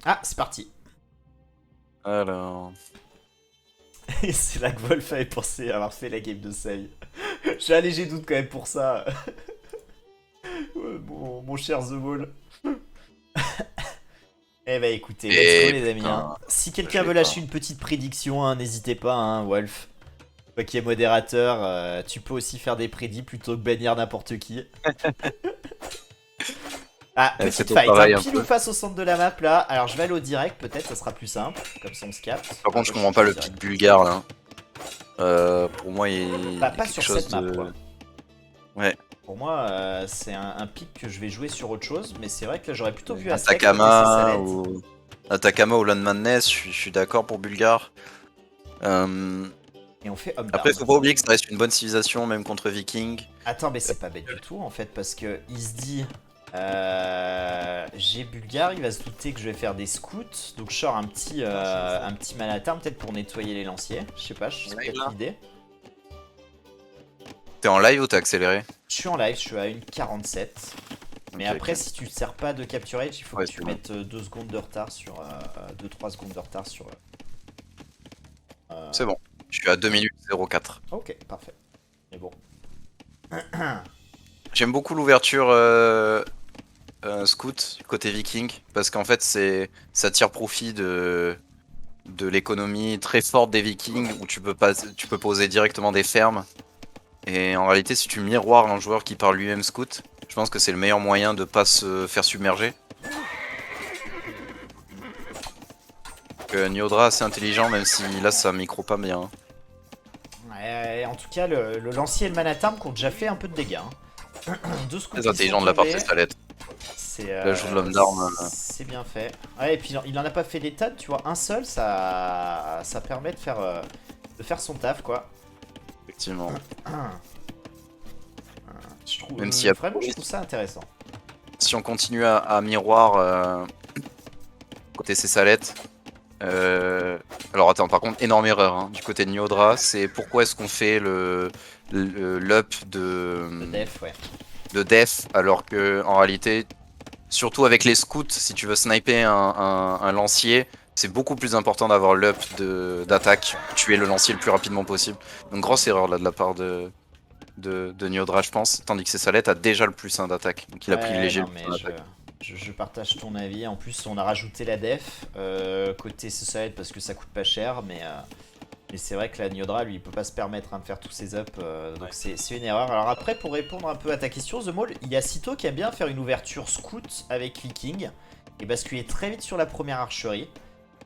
Ah, c'est parti. Alors. Et c'est là que Wolf avait pensé avoir fait la game de sa vie. J'ai un léger doute quand même pour ça. Ouais, mon cher The Ball. Eh bah écoutez, let's go Et les amis. Hein. putain, Si je quelqu'un l'ai veut lâcher pas. une petite prédiction, hein, n'hésitez pas, hein, Wolf. Toi qui es modérateur, tu peux aussi faire des prédits plutôt que bannir n'importe qui. Ah, petite Faites au fight, hein, travail un pile ou peu. face au centre de la map là. Alors je vais aller au direct, peut-être, ça sera plus simple. Comme ça on se capte. Par Ah contre, je bah je comprends suis pas au le pic direct. bulgare là. Pour moi, il Pas, y a pas quelque sur chose cette map de. quoi. Ouais. Pour moi, c'est un pic que je vais jouer sur autre chose, mais c'est vrai que là j'aurais plutôt vu Aztec côté Atakama Cessalette. ou. Atakama ou Lone Madness, je suis d'accord pour bulgare. Euh, Et on fait homme Après, d'armes. faut pas oublier que ça reste une bonne civilisation, même contre Viking. Attends, mais c'est pas bête du tout en fait, parce que il se dit j'ai Bulgare, il va se douter que je vais faire des scouts, donc je sors un petit Manatarm peut-être pour nettoyer les lanciers. Je sais pas, c'est Live, peut-être là. l'idée. T'es en live ou t'es accéléré? Je suis en live, je suis à 1,47. Mais Ok, après, ok. si tu ne sers pas de capturage, il faut que Ouais, tu c'est bon. mettes 2 secondes de retard sur. 2-3 secondes de retard sur. C'est bon. Je suis à 2 minutes 04. Ok, parfait. Mais bon. J'aime beaucoup l'ouverture scout côté viking parce qu'en fait ça tire profit de l'économie très forte des vikings où tu peux poser directement des fermes et en réalité si tu miroirs un joueur qui parle lui-même scout, je pense que c'est le meilleur moyen de pas se faire submerger. Niodra assez intelligent même si là ça micro pas bien. Ouais, en tout cas, le lancier et le Manatarm qui ont déjà fait un peu de dégâts. Hein. Deux scouts Très qui sont intelligent de la part de tombés. Salette. C'est L'ajout de l'homme d'arme, c'est bien fait. Ouais, et puis il en a pas fait des tas, tu vois. Un seul, ça permet de faire son taf, quoi. effectivement. Je trouve, Même s'il y a vraiment, je trouve ça intéressant. si on continue à miroir côté Cessalette. Alors attends, par contre, énorme erreur hein, du côté de Niodra, c'est pourquoi est-ce qu'on fait l'up Le def, ouais. de def alors que en réalité, surtout avec les scouts, si tu veux sniper un lancier, c'est beaucoup plus important d'avoir l'up d'attaque, tuer le lancier le plus rapidement possible. Donc grosse erreur là de la part de Niodra, je pense, tandis que Cessalette a déjà le plus 1 d'attaque, donc il a Ouais, privilégié le non, plus 1 mais d'attaque. je partage ton avis. En plus, on a rajouté la def côté Socialite parce que ça coûte pas cher, mais c'est vrai que la Niodra, lui, il peut pas se permettre hein, de faire tous ses ups, donc c'est une erreur. Alors après, pour répondre un peu à ta question, The Maul, il y a Sito qui aime bien faire une ouverture scout avec Viking et basculer très vite sur la première archerie.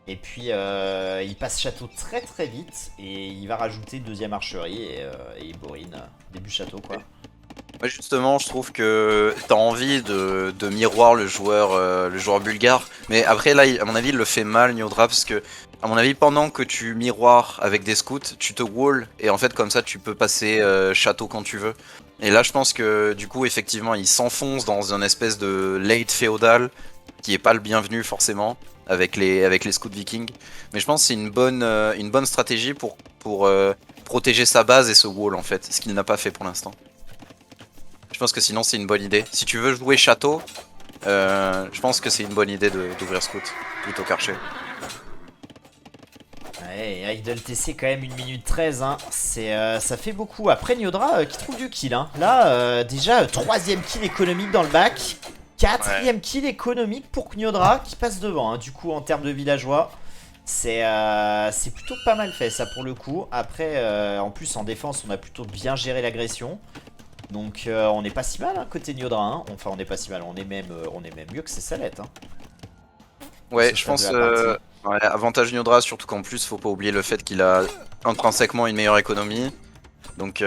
Et puis il passe château très très vite et il va rajouter une deuxième archerie et il bourrine début château quoi. Moi justement, je trouve que t'as envie de miroir le joueur bulgare, mais après là, à mon avis, il le fait mal Niodra parce que, à mon avis, pendant que tu miroirs avec des scouts, tu te wall et en fait comme ça, tu peux passer château quand tu veux. Et là, je pense que du coup, effectivement, il s'enfonce dans une espèce de late féodal qui est pas le bienvenu forcément avec les scouts vikings. Mais je pense que c'est une bonne stratégie pour protéger sa base et ce wall en fait, ce qu'il n'a pas fait pour l'instant. Je pense que sinon c'est une bonne idée. Si tu veux jouer château, je pense que c'est une bonne idée d'ouvrir scout plutôt qu'archer. Ouais, Idle TC quand même 1 minute 13 hein. Ça fait beaucoup. Après Niodra qui trouve du kill hein. Là déjà troisième kill économique dans le bac. Ouais. Quatrième kill économique pour Niodra qui passe devant hein. Du coup en termes de villageois. C'est plutôt pas mal fait ça pour le coup. Après en plus en défense on a plutôt bien géré l'agression. Donc on n'est pas si mal hein, côté Niodra. Hein. Enfin on n'est pas si mal, on est même mieux que ses salettes hein, pour Ouais, ce je stade de pense la partie. ouais, avantage Niodra, surtout qu'en plus faut pas oublier le fait qu'il a intrinsèquement une meilleure économie. Donc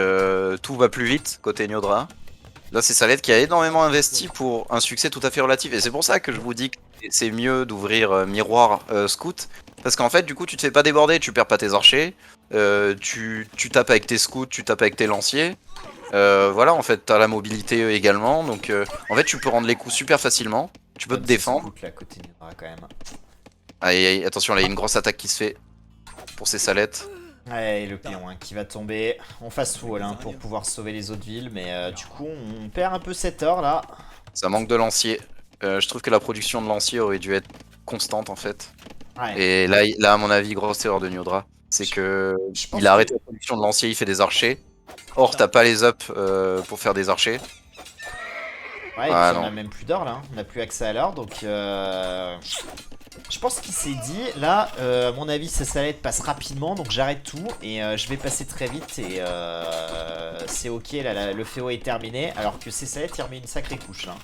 tout va plus vite côté Niodra. Là c'est Saled qui a énormément investi pour un succès tout à fait relatif. Et c'est pour ça que je vous dis que c'est mieux d'ouvrir miroir scout. Parce qu'en fait du coup tu te fais pas déborder, tu perds pas tes archers. Tu tapes avec tes scouts, tu tapes avec tes lanciers. Voilà, en fait, t'as la mobilité également, donc en fait, tu peux rendre les coups super facilement, tu peux te Comme ce défendre. scout là côté Niodra quand même. Aïe, aïe, attention, là, il y a une grosse attaque qui se fait pour ces salettes. Ouais, le péon hein, qui va tomber. On fast wall hein, pour pouvoir sauver les autres villes, mais du coup on perd un peu cette or là. Ça manque de lanciers. Je trouve que la production de lanciers aurait dû être constante en fait. Ouais. Et là, à mon avis, grosse erreur de Niodra. C'est que Je pense il a que- arrêté la production de lanciers, il fait des archers. Or, t'as pas les ups pour faire des archers. Ouais, et Ah puis on a non. même plus d'or là, hein. On n'a plus accès à l'or, donc je pense qu'il s'est dit, là, à mon avis, ça salette passe rapidement, donc j'arrête tout et je vais passer très vite et c'est ok, là, le FEO est terminé, alors que c'est salette, il remet une sacrée couche là.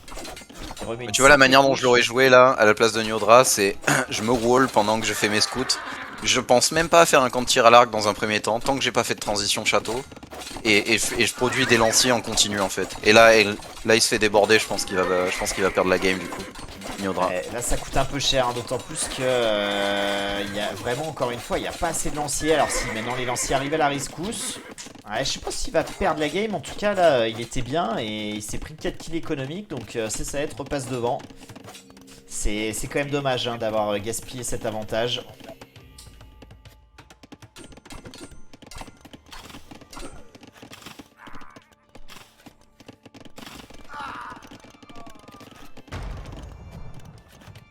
Il remet une Tu vois la sacrée manière dont couche. je l'aurais joué là, à la place de Niodra, c'est je me wall pendant que je fais mes scouts. Je pense même pas à faire un camp de tir à l'arc dans un premier temps, tant que j'ai pas fait de transition château. Et je produis des lanciers en continu en fait. Et là, il se fait déborder, je pense qu'il va perdre la game du coup. Niodra. Ouais, là ça coûte un peu cher, hein, d'autant plus que il y a vraiment encore une fois il n'y a pas assez de lanciers. Alors si maintenant les lanciers arrivent à la rescousse, ouais, je sais pas s'il va perdre la game, en tout cas là il était bien et il s'est pris 4 kills économiques, donc c'est ça être repasse devant. C'est quand même dommage hein, d'avoir gaspillé cet avantage.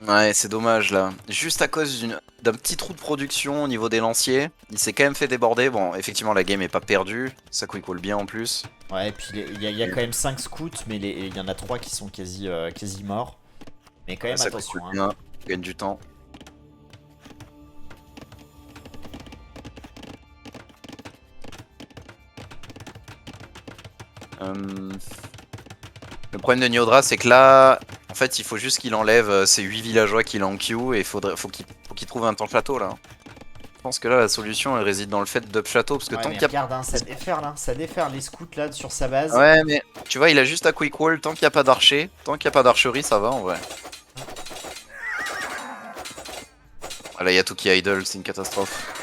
Ouais, c'est dommage là. Juste à cause d'un petit trou de production au niveau des lanciers, il s'est quand même fait déborder. Bon, effectivement, la game est pas perdue. Ça quick wall bien en plus. Ouais, et puis il y a quand même 5 scouts, mais il y en a 3 qui sont quasi morts. Mais quand même Ça attention. quick Hein. bien, on gagne du temps. Le problème de Niodra, c'est que là, en fait, il faut juste qu'il enlève ces 8 villageois qu'il a en queue et faut qu'il trouve un temps château là. Je pense que là, la solution elle réside dans le fait d'up château parce que Ouais, tant mais qu'il y a. regarde, hein, ça déferle, hein, ça déferle les scouts là sur sa base. Ouais, mais tu vois, il a juste à quick wall. Tant qu'il n'y a pas d'archer, tant qu'il n'y a pas d'archerie, ça va en vrai. Ah, là, il y a tout qui idle, c'est une catastrophe.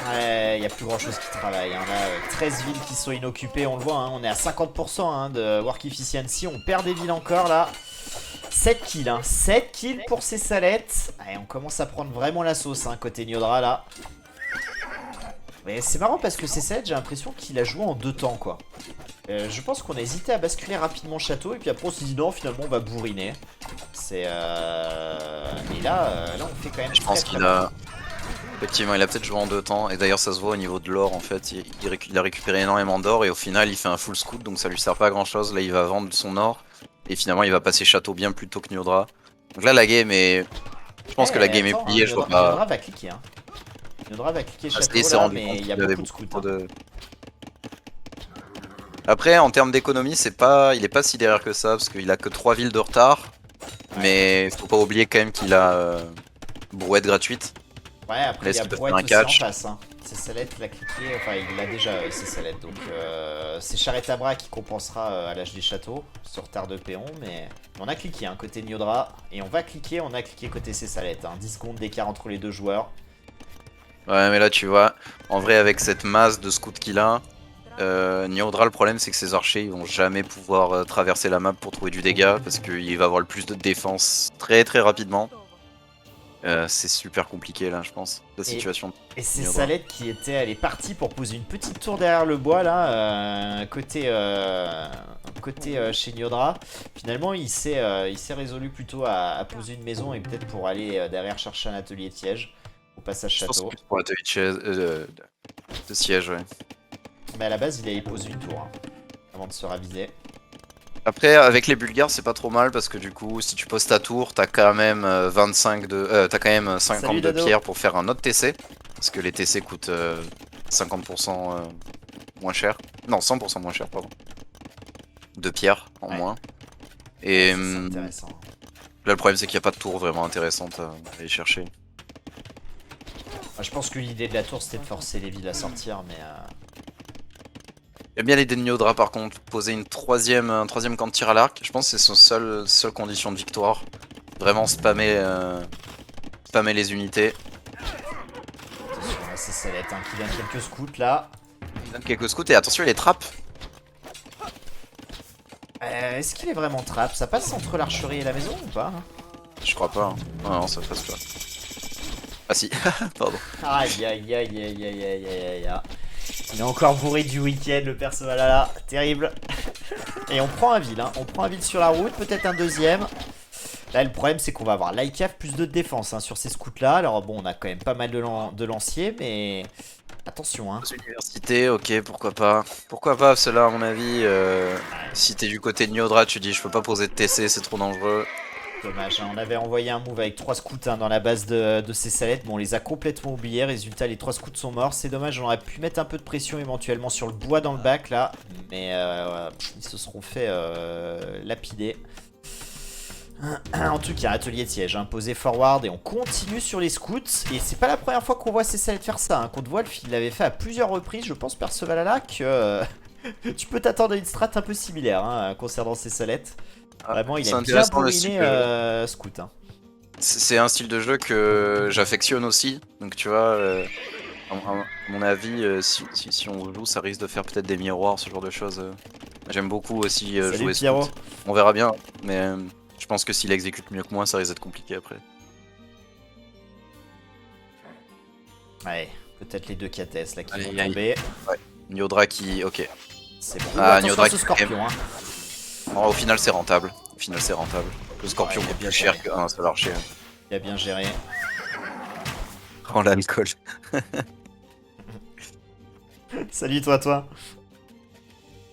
Ouais, il n'y a plus grand chose qui travaille. Hein. Là, 13 villes qui sont inoccupées, on le voit, hein, on est à 50% hein, de work efficiency. On perd des villes encore là. 7 kills, hein. 7 kills pour ces salettes. Allez, on commence à prendre vraiment la sauce hein, côté Niodra là. Mais c'est marrant parce que ces salettes, j'ai l'impression qu'il a joué en 2 temps quoi. Je pense qu'on a hésité à basculer rapidement château et puis après on s'est dit non, finalement on va bourriner. C'est mais là, là on fait quand même. Je pense qu'il a. Effectivement, il a peut-être joué en 2 temps, et d'ailleurs ça se voit au niveau de l'or en fait, il a récupéré énormément d'or et au final il fait un full scout donc ça lui sert pas à grand chose, là il va vendre son or et finalement il va passer château bien plus tôt que Niodra. Donc là la game est... Je pense que la game est pliée, je vois pas... Niodra va cliquer hein. Niodra va cliquer château il s'est là, rendu mais compte il y a qu'il avait beaucoup de scouts. trop Hein. de... Après en termes d'économie il est pas si derrière que ça parce qu'il a que 3 villes de retard, Ouais. mais faut pas oublier quand même qu'il a brouette gratuite. Ouais, après il y a Est-ce qu'il peut Brouette faire un aussi en catch face. Hein. C'est Salette, il a cliqué, enfin il a déjà c'est Salette. Donc c'est Charrette à bras qui compensera à l'âge des châteaux sur terre de péon. Mais on a cliqué hein, côté Niodra et on a cliqué côté Salette. Hein. 10 secondes d'écart entre les deux joueurs. Ouais mais là tu vois, en vrai avec cette masse de scouts qu'il a, Niodra le problème c'est que ses archers ils vont jamais pouvoir traverser la map pour trouver du dégât parce qu'il va avoir le plus de défense très très rapidement. C'est super compliqué là je pense, la situation. Et c'est Niodra. Salette qui elle est partie pour poser une petite tour derrière le bois là, côté chez Niodra. Finalement il s'est résolu plutôt à poser une maison et peut-être pour aller derrière chercher un atelier de siège au passage Je pense château. plus pour l'atelier de siège ouais. Mais à la base il avait posé une tour hein, avant de se raviser. Après avec les Bulgares c'est pas trop mal parce que du coup si tu poses ta tour t'as quand même 50 Salut, de Dodo. pierres pour faire un autre TC. Parce que les TC coûtent 50% moins cher. Non 100% moins cher pardon. De pierres en Ouais. moins. Et Ouais, c'est intéressant. là le problème c'est qu'il n'y a pas de tour vraiment intéressante à aller chercher. Moi, je pense que l'idée de la tour c'était de forcer les villes à sortir mais J'aime bien l'idée de Niodra par contre, poser un troisième camp de tir à l'arc, je pense que c'est son seule condition de victoire. Vraiment spammer les unités. attention là c'est Salette hein, qui vient quelques scouts là. Il donne quelques scouts et attention il les trappe. Est-ce qu'il est vraiment trap? Ça passe entre l'archerie et la maison ou pas? Je crois pas. Hein. Non, non, ça passe pas. Ah si, pardon. Aïe aïe aïe aïe aïe aïe aïe aïe. Il est encore bourré du week-end le perso là, terrible. Et on prend un ville, hein. On prend un ville sur la route, peut-être un deuxième. Là, le problème, c'est qu'on va avoir l'ICAF plus 2 de défense hein, sur ces scouts-là. Alors bon, on a quand même pas mal de lanciers, mais attention. Hein. Université, ok, pourquoi pas. Pourquoi pas, parce que là, à mon avis, Ouais, si t'es du côté de Niodra, tu dis je peux pas poser de TC, c'est trop dangereux. dommage. Hein. On avait envoyé un move avec 3 scouts hein, dans la base de ces salettes. Bon, on les a complètement oubliés. Résultat, les 3 scouts sont morts. C'est dommage, on aurait pu mettre un peu de pression éventuellement sur le bois dans le bac là. Mais ils se seront fait lapider. En tout cas, atelier de siège, posé forward et on continue sur les scouts. Et c'est pas la première fois qu'on voit ces salettes faire ça. Hein. Contre Wolf, il l'avait fait à plusieurs reprises, je pense, Percevalala, que tu peux t'attendre à une strat un peu similaire hein, concernant ces salettes. Vraiment, il C'est aime bien intéressant le bourriner style. scout. Hein. C'est un style de jeu que j'affectionne aussi. Donc tu vois, à mon avis, si on joue, ça risque de faire peut-être des miroirs, ce genre de choses. J'aime beaucoup aussi Salut jouer Pierrot. scout. On verra bien, mais je pense que s'il exécute mieux que moi, ça risque d'être compliqué après. Ouais, peut-être les deux KTS là qui Aïe, vont aïe. tomber. Ouais. Niodra qui. Ok. C'est bon. Ah, Attention Niodra à ce qui- scorpion. Hein. Bon, au final, c'est rentable. Au final, c'est rentable. Le scorpion Ouais, il a coûte bien plus cher géré. qu'un seul archer. Il a bien géré. Prends l'alcool. Salut toi.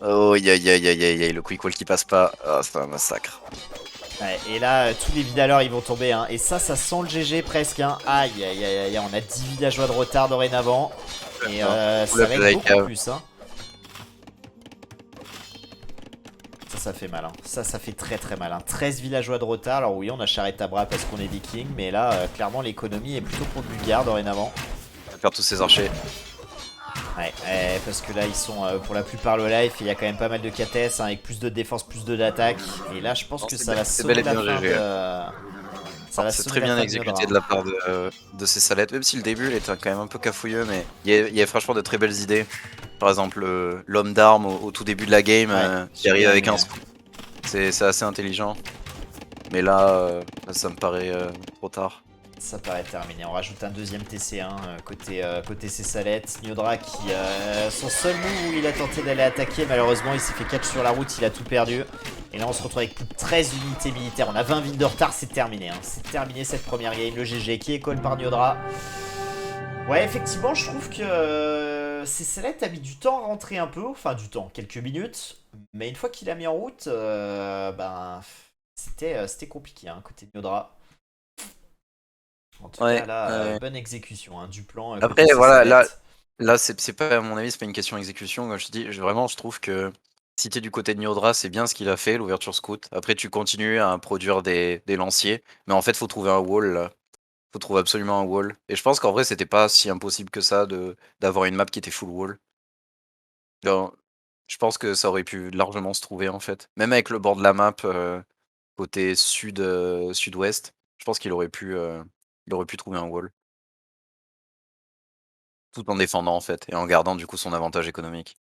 Oh, aïe aïe aïe aïe aïe aïe, le quick wall qui passe pas. Ah, c'est un massacre. Ouais, et là, tous les vidaleurs ils vont tomber. Hein. Et ça sent le GG presque. Hein. Aïe, aïe, aïe, aïe, on a 10 villageois de retard dorénavant. Et ça va être beaucoup plus. Hein. Ça fait mal. Hein. Ça fait très très mal. Hein. 13 villageois de retard. Alors oui, on a charrette à bras parce qu'on est viking. Mais là, clairement, l'économie est plutôt pour le Bulgare dorénavant. On va faire tous ces archers. Ouais, parce que là ils sont pour la plupart low life et il y a quand même pas mal de KTS hein, avec plus de défense, plus de d'attaque. Et là je pense Non, que c'est ça bel- va c'est sonner bel et la bien fin GG. de... Ça va C'est sonner très la bien fin de exécuté Niodra. de la part de ces salettes, même si le début il était quand même un peu cafouilleux, mais il y a franchement de très belles idées. Par exemple, l'homme d'armes au tout début de la game Ouais, qui j'ai arrive bien avec aimé. un scoop. C'est assez intelligent. Mais là, là, ça me paraît trop tard. Ça paraît terminé. On rajoute un deuxième TC1 côté ces salettes. Niodra qui, son seul move où il a tenté d'aller attaquer, malheureusement il s'est fait catch sur la route, il a tout perdu. Et là on se retrouve avec plus de 13 unités militaires. On a 20 villes de retard, c'est terminé. Hein. C'est terminé cette première game. Le GG qui est call par Niodra. Ouais, effectivement, je trouve que ces salettes a mis du temps à rentrer un peu. Enfin, du temps, quelques minutes. Mais une fois qu'il a mis en route, ben, c'était compliqué hein, côté Niodra. En tout Ouais. cas, là, bonne exécution hein, du plan Après, côté voilà, là, Cessalette. là c'est pas, à mon avis, c'est pas une question d'exécution. Comme je te dis, vraiment, je trouve que si t'es du côté de Niodra, c'est bien ce qu'il a fait, l'ouverture scout. Après, tu continues à produire des lanciers. Mais en fait, faut trouver un wall là. Faut trouver absolument un wall. Et je pense qu'en vrai, c'était pas si impossible que ça d'avoir une map qui était full wall. Genre, je pense que ça aurait pu largement se trouver en fait. Même avec le bord de la map côté sud sud-ouest, je pense il aurait pu trouver un wall. Tout en défendant en fait et en gardant du coup son avantage économique.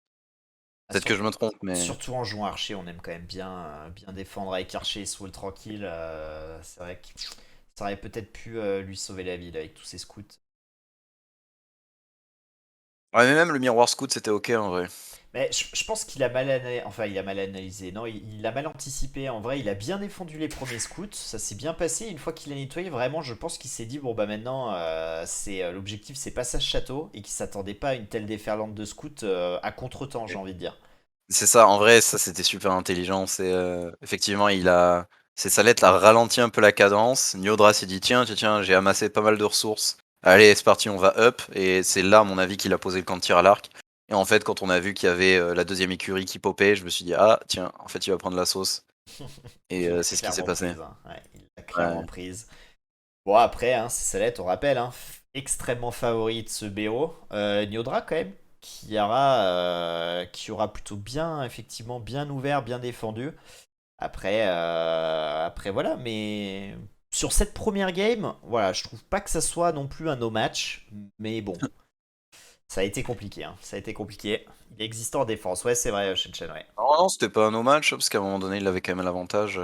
Ah, Peut-être que je me trompe, mais surtout en jouant Archer, on aime quand même bien, bien défendre avec Archer et Soul tranquille. C'est vrai que ça aurait peut-être pu lui sauver la vie là, avec tous ses scouts. ouais, mais même le miroir scout c'était ok en vrai. Mais je pense qu'il a mal analysé. Enfin, il a mal analysé. Non, il a mal anticipé. En vrai, il a bien défendu les premiers scouts. Ça s'est bien passé. Une fois qu'il a nettoyé, vraiment, je pense qu'il s'est dit bon, bah maintenant, l'objectif, c'est passage château. Et qu'il s'attendait pas à une telle déferlante de scouts à contre-temps, j'ai envie de dire. C'est ça, en vrai, ça c'était super intelligent. C'est effectivement, c'est Salette a ralenti un peu la cadence. Niodra s'est dit tiens, j'ai amassé pas mal de ressources. Allez, c'est parti, on va up. Et c'est là, à mon avis, qu'il a posé le camp de tir à l'arc. Et en fait, quand on a vu qu'il y avait la deuxième écurie qui popait, je me suis dit ah tiens, en fait, il va prendre la sauce. Et Il l'a c'est ce qui s'est clairement passé. prise. Hein. Ouais, il l'a clairement Ouais. prise. Bon, après, hein, c'est Salette, on rappelle, hein, extrêmement favori de ce BO. Niodra, quand même, qui aura plutôt bien, effectivement, bien ouvert, bien défendu. Après voilà, mais sur cette première game, voilà, je trouve pas que ça soit non plus un no match, mais bon, ça a été compliqué, hein, ça a été compliqué. Il est existant en défense, ouais, c'est vrai, Shen, ouais. Non, non, c'était pas un no match, parce qu'à un moment donné, il avait quand même l'avantage.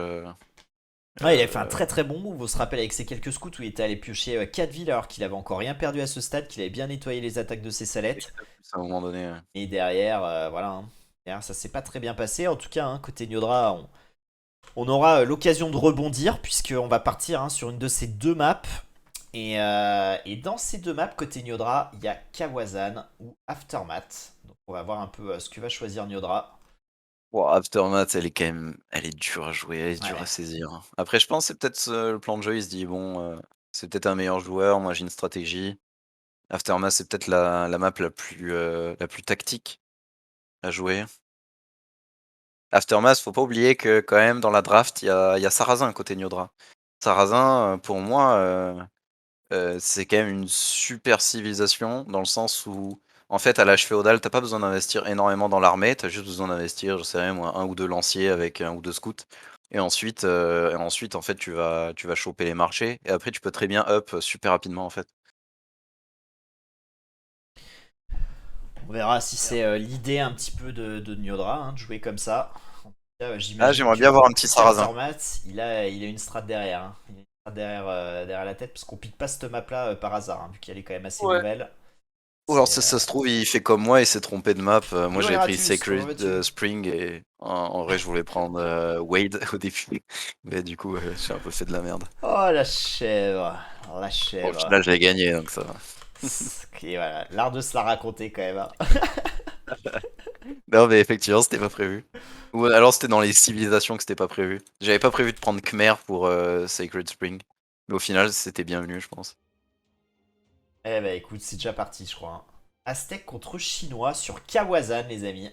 Ouais, il a fait un Euh, très très bon move, on se rappelle avec ses quelques scouts où il était allé piocher 4 villes alors qu'il avait encore rien perdu à ce stade, qu'il avait bien nettoyé les attaques de ses salettes. à un moment donné. Et derrière, voilà, hein, derrière, ça s'est pas très bien passé. En tout cas, hein, côté Niodra, On aura l'occasion de rebondir puisqu'on va partir sur une de ces deux maps. Et dans ces deux maps, côté Niodra, il y a Kawazan ou Aftermath. Donc on va voir un peu ce que va choisir Niodra. Bon, Aftermath, elle est quand même, elle est dure à jouer, elle est dure Ouais. à saisir. Après, je pense que c'est peut-être le plan de jeu, il se dit, bon, c'est peut-être un meilleur joueur, moi j'ai une stratégie. Aftermath, c'est peut-être la map la plus tactique à jouer. Aftermath, faut pas oublier que quand même dans la draft, il y a Sarrazin côté Niodra. Sarrazin, pour moi, c'est quand même une super civilisation dans le sens où, en fait, à l'âge féodal, t'as pas besoin d'investir énormément dans l'armée, t'as juste besoin d'investir, je sais rien moi, un ou deux lanciers avec un ou deux scouts. Et ensuite, en fait, tu vas choper les marchés et après tu peux très bien up super rapidement en fait. On verra si c'est l'idée un petit peu de Niodra, de jouer comme ça. En tout cas, Ah, j'imagine j'aimerais bien avoir que un petit côté Sarrazin. Aftermath, il a une strat derrière. Il a une strat derrière la tête parce qu'on pique pas cette map là par hasard, vu qu'elle est quand même assez Ouais. nouvelle. Ou alors C'est, ça se trouve, il fait comme moi, il s'est trompé de map. Moi j'avais pris Gratus, comment Sacred vas-tu? Spring et en vrai je voulais prendre Wade au début. Mais du coup, j'ai un peu fait de la merde. Oh la chèvre, la Bon, au chèvre. final, je l'ai gagné donc ça va. Ok, voilà, l'art de se la raconter quand même. Non, mais effectivement, c'était pas prévu. Ou alors c'était dans les civilisations que c'était pas prévu. J'avais pas prévu de prendre Khmer pour Sacred Spring. Mais au final, c'était bienvenu, je pense. Eh ben écoute, c'est déjà parti, je crois. Aztèque contre Chinois sur Kawazan, les amis.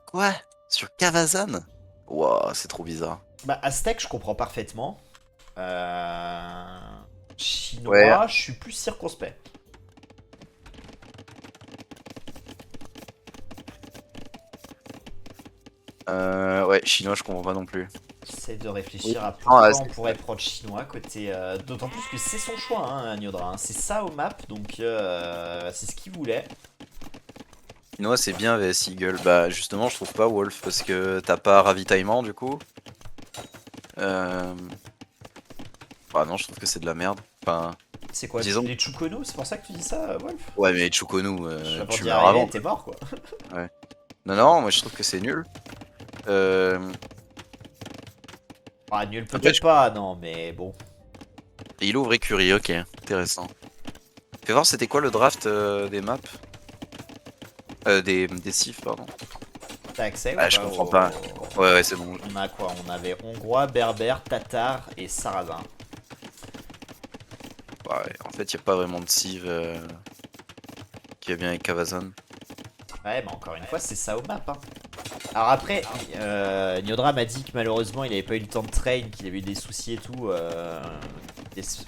Quoi? Sur Kavazan? Ouah, c'est trop bizarre. Bah, Aztèque, je comprends parfaitement. Ouais, Chinois, je suis plus circonspect. ouais, chinois, je comprends pas non plus. J'essaie de Oui. réfléchir à Non, pourquoi on c'est pourrait ouais. prendre chinois côté. D'autant plus que c'est son choix, Niodra. C'est ça au map, donc c'est ce qu'il voulait. Chinois, c'est bien vs Eagle. Bah, justement, je trouve pas Wolf parce que t'as pas ravitaillement du coup. Euh... Bah, non, je trouve que c'est de la merde. Enfin, C'est quoi, disons. les Chukono? C'est pour ça que tu dis ça, Wolf? Ouais, mais Chukonu, Avant tu d'y meurs arriver, avant. t'es mort quoi. Ouais. Non, non, moi je trouve que c'est nul. Euh, Ah, nul Après, peut-être pas, non, mais bon. il ouvre écurie, ok, intéressant. Fais voir, c'était quoi le draft des maps des cifs, pardon. T'as accès ou Ah, je pas comprends pas. Ouais, ouais, c'est bon. On a quoi? On avait Hongrois, Berbère, Tatar et Sarrasin. Ouais, en fait, y a pas vraiment de civ qui va bien avec Kavazan. Ouais, mais encore une fois, c'est ça au map. Alors après, Niodra m'a dit que malheureusement, il avait pas eu le temps de train, qu'il avait eu des soucis et tout.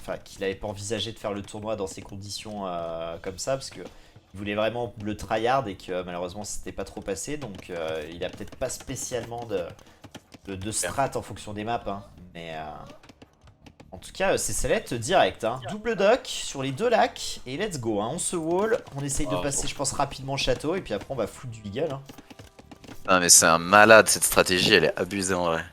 Enfin, qu'il avait pas envisagé de faire le tournoi dans ces conditions comme ça, parce que il voulait vraiment le tryhard et que malheureusement, c'était pas trop passé. Donc, il a peut-être pas spécialement de strat en fonction des maps. Mais en tout cas, c'est Salette direct. Double dock sur les deux lacs et let's go. On se wall, on essaye de passer, je pense, rapidement le château et puis après, on va foutre du eagle. Non, mais c'est un malade, cette stratégie, elle est abusée en vrai.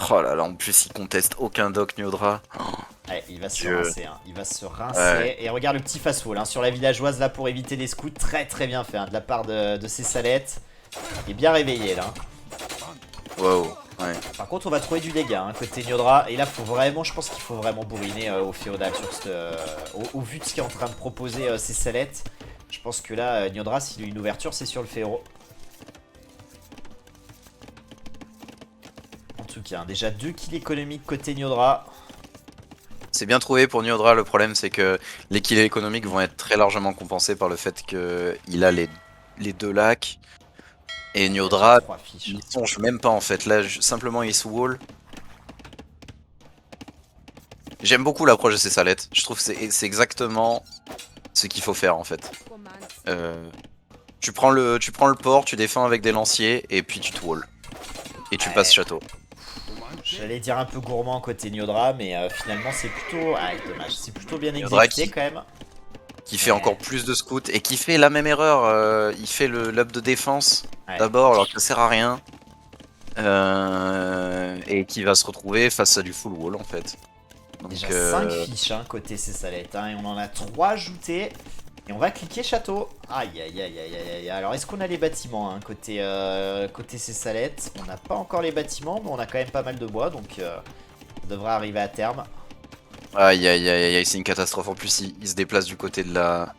Oh là là, en plus, il conteste aucun doc Niodra. Oh, Ouais, il va se Dieu. rincer. Il va se Ouais. rincer. Et regarde le petit fast wall sur la villageoise là pour éviter les scouts. Très très bien fait de la part de ces salettes. Il est bien réveillé là. Wow. Ouais. Par contre, on va trouver du dégât côté Niodra. Et là, faut vraiment, je pense qu'il faut vraiment bourriner au féodal sur au vu de ce qu'est en train de proposer ces salettes. Je pense que là, Niodra, s'il a une ouverture, c'est sur le féro. En tout cas, déjà 2 kills économiques côté Niodra. C'est bien trouvé pour Niodra, le problème c'est que les kills économiques vont être très largement compensés par le fait qu'il a les deux lacs. Et Il a déjà Niodra, 3 fiches. il songe même pas en fait. Là, simplement il se wall. J'aime beaucoup l'approche de ces salettes. Je trouve que c'est exactement ce qu'il faut faire en fait. Tu prends le port, tu défends avec des lanciers et puis tu te wall. Et tu passes château. J'allais dire un peu gourmand côté Niodra, mais finalement c'est plutôt. Ah, dommage, c'est plutôt bien Niodra exécuté quand même. qui fait Ouais. encore plus de scouts et qui fait la même erreur. Il fait le up de défense Ouais. d'abord alors que ça sert à rien. Et qui va se retrouver face à du full wall en fait. Donc, Déjà 5 fiches côté ces salettes, et on en a 3 ajoutées. Et on va cliquer château. Aïe aïe aïe aïe aïe aïe. Alors est-ce qu'on a les bâtiments hein, côté ces salettes? On n'a pas encore les bâtiments, mais on a quand même pas mal de bois, donc ça devrait arriver à terme. Aïe aïe aïe aïe, c'est une catastrophe. En plus, il se déplace du côté de la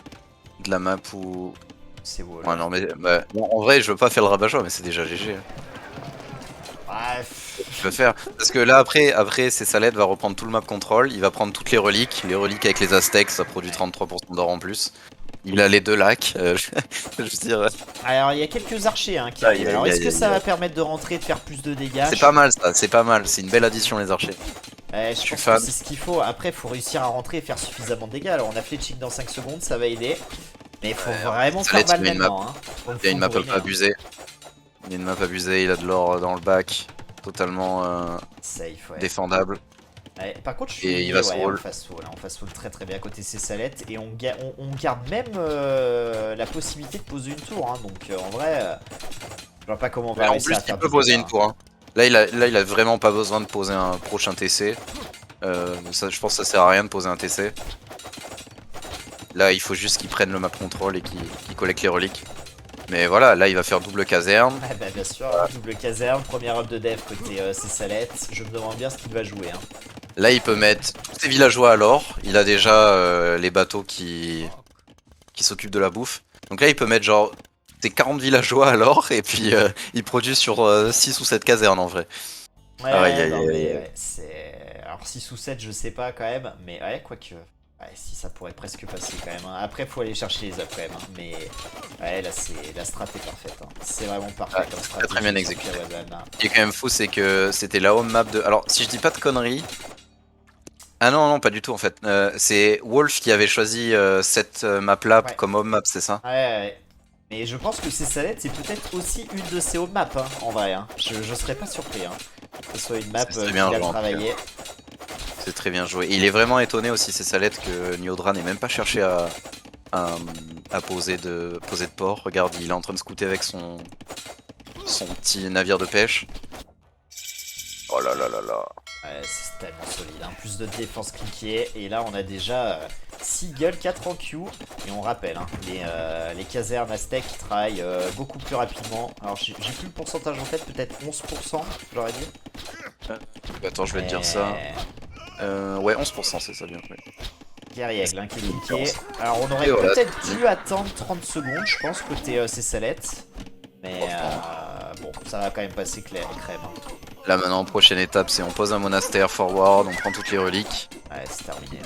map où. C'est beau Ouais, là. non, mais bah, bon, en vrai, je veux pas faire le rabat-joie, mais c'est déjà GG. Bref. Je veux faire. Parce que là, après c'est Saled va reprendre tout le map control. Il va prendre toutes les reliques. Les reliques avec les Aztecs, ça produit 33% d'or en plus. Il a les 2 lacs. Je veux dire. Alors il y a quelques archers hein, qui Aïe, arrivent. aïe, Alors est-ce aïe, que aïe, ça aïe. va permettre de rentrer et de faire plus de dégâts? C'est pas mal ça, c'est pas mal. C'est une belle addition, les archers. Je suis pense fan. que c'est ce qu'il faut. Après, il faut réussir à rentrer et faire suffisamment de dégâts. Alors, on a fletching dans 5 secondes, ça va aider. Mais il faut vraiment Saled, faire mal il y a une map. maintenant. Hein. Il y a une map un peu abusée. Il y a une map abusée, il a de l'or dans le bac. Totalement Safe, ouais. défendable. Ouais, par contre, je suis Et il va se roll. en fast wall. On fast wall très très bien à côté de ces salettes. Et on garde même la possibilité de poser une tour. Hein. Donc, en vrai, je vois pas comment on va Mais en réussir plus, à faire il peut du poser dégâts, une tour. Hein. Là, il a vraiment pas besoin de poser un prochain TC. Ça, je pense que ça sert à rien de poser un TC. Là, il faut juste qu'il prenne le map control et qu'il collecte les reliques. Mais voilà, là, il va faire double caserne. Ah bah bien sûr, double caserne, première up de dev côté ces salettes. Je me demande bien ce qu'il va jouer. Hein. Là, il peut mettre tous ses villageois à l'or. Il a déjà les bateaux qui s'occupent de la bouffe. Donc là, il peut mettre genre ses 40 villageois à l'or et puis il produit sur 6 ou 7 casernes en vrai. Ouais, Aïe, aïe, non, aïe, mais aïe. ouais, c'est. Alors 6 ou 7 je sais pas quand même, mais ouais, quoique. Ouais, si ça pourrait presque passer quand même. Hein. Après, faut aller chercher les ups quand même. Hein. Mais ouais, là, la strat est parfaite. Hein. C'est vraiment parfait Ouais, comme très, stratégie. très bien sur exécuté. Kawadan, là. Ce qui est quand même fou, c'est que c'était la home map de. Alors, si je dis pas de conneries. Ah non, non, pas du tout en fait. C'est Wolf qui avait choisi cette map là Ouais. comme home map, c'est ça? Ouais, ouais. Mais je pense que ces salettes, c'est peut-être aussi une de ces home maps, hein, en vrai. Hein. Je serais pas surpris. Hein. Que ce soit une map C'est très qu'il bien a joué, en tout travaillé. C'est très bien joué. Il est vraiment étonné aussi, ces salettes, que Nyodra n'ait même pas cherché à poser de port. Regarde, il est en train de scouter avec son petit navire de pêche. Oh là là là là. Ouais, c'est tellement solide. Hein. Plus de défense cliquée. Et là, on a déjà Seagull 4 en Q. Et on rappelle, hein, les casernes Aztèques qui travaillent beaucoup plus rapidement. Alors, j'ai plus le pourcentage en tête, peut-être 11%, j'aurais dit. Attends, je vais te dire ça. Ouais, 11%, c'est ça bien. Ouais. Guerriègle hein, qui est cliqué. Alors, on aurait Et voilà. peut-être dû attendre 30 secondes, je pense, côté ces salettes. Mais bon, ça va quand même passer crème. Hein. Là maintenant, prochaine étape, c'est on pose un monastère forward, on prend toutes les reliques. Ouais, c'est terminé.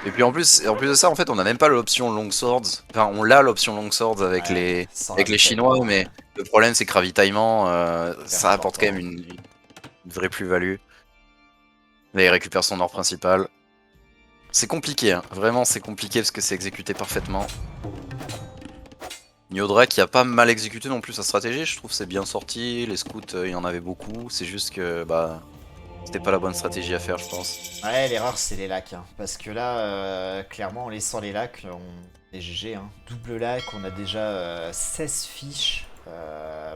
Et puis en plus de ça, en fait, on n'a même pas l'option longswords. Enfin, on l'a l'option longswords avec Ouais, les Chinois, mais le problème c'est que ravitaillement, ça apporte quand même important. une vraie plus-value. Là, il récupère son or principal. C'est compliqué, hein. Vraiment c'est compliqué parce que c'est exécuté parfaitement. Nyodra qui a pas mal exécuté non plus sa stratégie, je trouve c'est bien sorti, les scouts il y en avait beaucoup, c'est juste que bah c'était pas la bonne stratégie à faire je pense. Ouais, l'erreur c'est les lacs, hein, parce que là, clairement en laissant les lacs, on est GG. Hein. Double lac, on a déjà 16 fiches.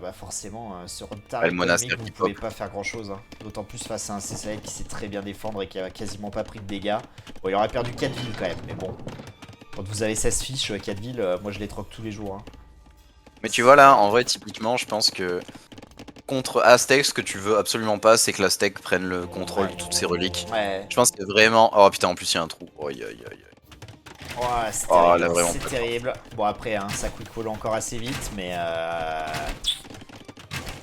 Bah forcément, sur un tarif le monastère économique, vous qui pouvez pop. pas faire grand chose. Hein. D'autant plus face à un CSL qui sait très bien défendre et qui a quasiment pas pris de dégâts. Bon, il aurait perdu 4 villes quand même, mais bon. Quand vous avez 16 fiches, 4 villes, moi je les troque tous les jours. Hein. Mais tu vois là, en vrai typiquement je pense que contre Aztec, ce que tu veux absolument pas c'est que l'Aztec prenne le contrôle de toutes ses reliques. Ouais. Je pense que vraiment... Oh putain en plus il y a un trou. Aïe aïe aïe. Ouais, c'est Oh, terrible. là, vraiment C'est pas de terrible. Bon, après, hein, ça quick call encore assez vite, mais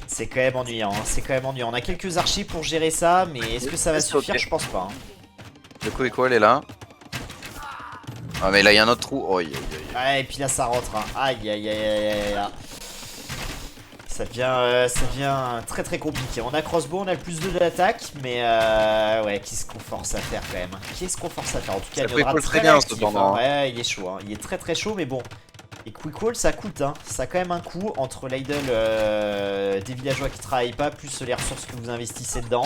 c'est quand même ennuyant. Hein. C'est quand même ennuyant. On a quelques archers pour gérer ça, mais est-ce que ça va C'est suffire? ok. Je pense pas. Hein. Le coup est là. Ah mais là il y a un autre trou. Aïe aïe aïe. Ouais, et puis là, ça rentre. Hein. Aïe, aïe, aïe, aïe, aïe, aïe. Ça devient très très compliqué. On a crossbow, on a le plus 2 de l'attaque, mais ouais, qu'est-ce qu'on force à faire quand même? Qu'est-ce qu'on force à faire? En tout cas, Ça il y aura quick call très très bien, réactif. cependant. Hein. Ouais, il est chaud. Hein. Il est très très chaud, mais bon. Et quick call, ça coûte. Hein. Ça a quand même un coût entre l'idle des villageois qui travaillent pas, plus les ressources que vous investissez dedans.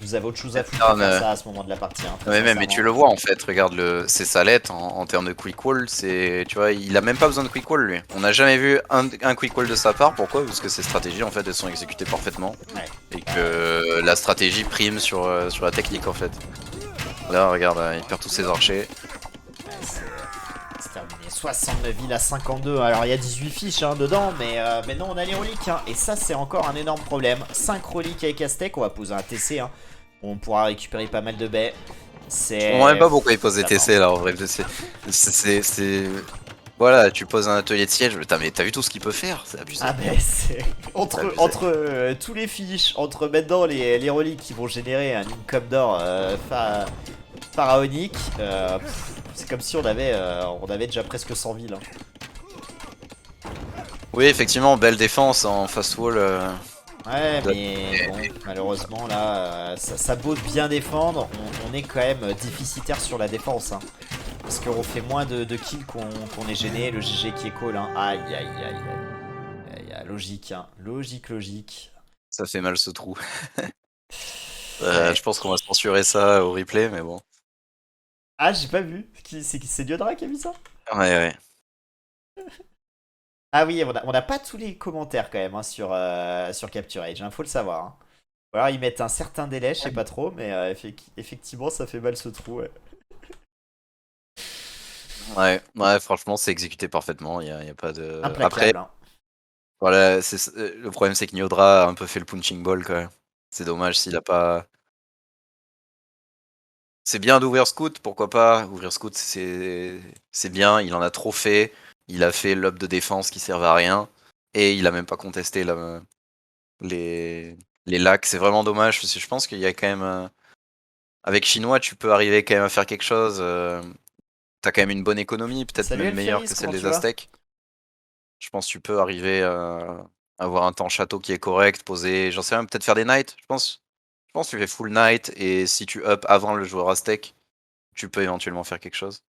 Vous avez autre chose à foutre que faire ça à ce moment de la partie. Hein, Mais tu le vois en fait, regarde ses salettes en termes de quick wall, c'est tu vois, il a même pas besoin de quick wall lui. On n'a jamais vu un quick wall de sa part, pourquoi? Parce que ses stratégies en fait elles sont exécutées parfaitement. Ouais. Et que la stratégie prime sur la technique en fait. Là regarde, il perd tous ses archers. Ouais, c'est terminé. 69 villes à 52. Alors il y a 18 fiches hein, dedans, mais non, on a les reliques. Hein. Et ça, c'est encore un énorme problème. 5 reliques avec Aztec, on va poser un TC. Hein. On pourra récupérer pas mal de baies. Je comprends même pas pourquoi ils posent des D'abord. TC là en vrai. Voilà, tu poses un atelier de siège, putain, mais t'as vu tout ce qu'il peut faire? C'est abusé. Ah ben c'est... Entre tous les fiches, entre maintenant les reliques qui vont générer un income d'or pharaonique, c'est comme si on avait déjà presque 100 villes. Hein. Oui, effectivement, belle défense en fast wall. Ouais, mais bon, malheureusement là, ça a beau bien défendre, on est quand même déficitaire sur la défense. Hein. Parce qu'on fait moins de kills qu'on est gêné, le GG qui est call. Hein. Aïe, aïe, aïe, aïe, aïe. Logique, hein. Logique. Ça fait mal ce trou. Ouais. Je pense qu'on va censurer ça au replay, mais bon. Ah, j'ai pas vu. C'est Diodra qui a mis ça? Ouais. Ah oui, on a pas tous les commentaires quand même hein, sur Capture Age, hein, faut le savoir. Hein. Ou alors ils mettent un certain délai, je sais pas trop, mais effectivement ça fait mal ce trou. Ouais, franchement, c'est exécuté parfaitement. Y a pas de. Implacable. Après, Hein. voilà, le problème, c'est que Niodra a un peu fait le punching ball quand même. C'est dommage s'il a pas. C'est bien d'ouvrir Scout, pourquoi pas. Ouvrir Scout, c'est bien. Il en a trop fait. Il a fait l'up de défense qui servait à rien. Et il a même pas contesté les lacs. C'est vraiment dommage parce que je pense qu'il y a quand même. Avec Chinois, tu peux arriver quand même à faire quelque chose. T'as quand même une bonne économie, peut-être Salut même meilleure Alphéris, que celle comment tu des vas? Aztèques. Je pense que tu peux arriver à avoir un temps château qui est correct, poser, j'en sais rien, peut-être faire des knights, je pense. Je pense que tu fais full knight et si tu up avant le joueur aztèque, tu peux éventuellement faire quelque chose.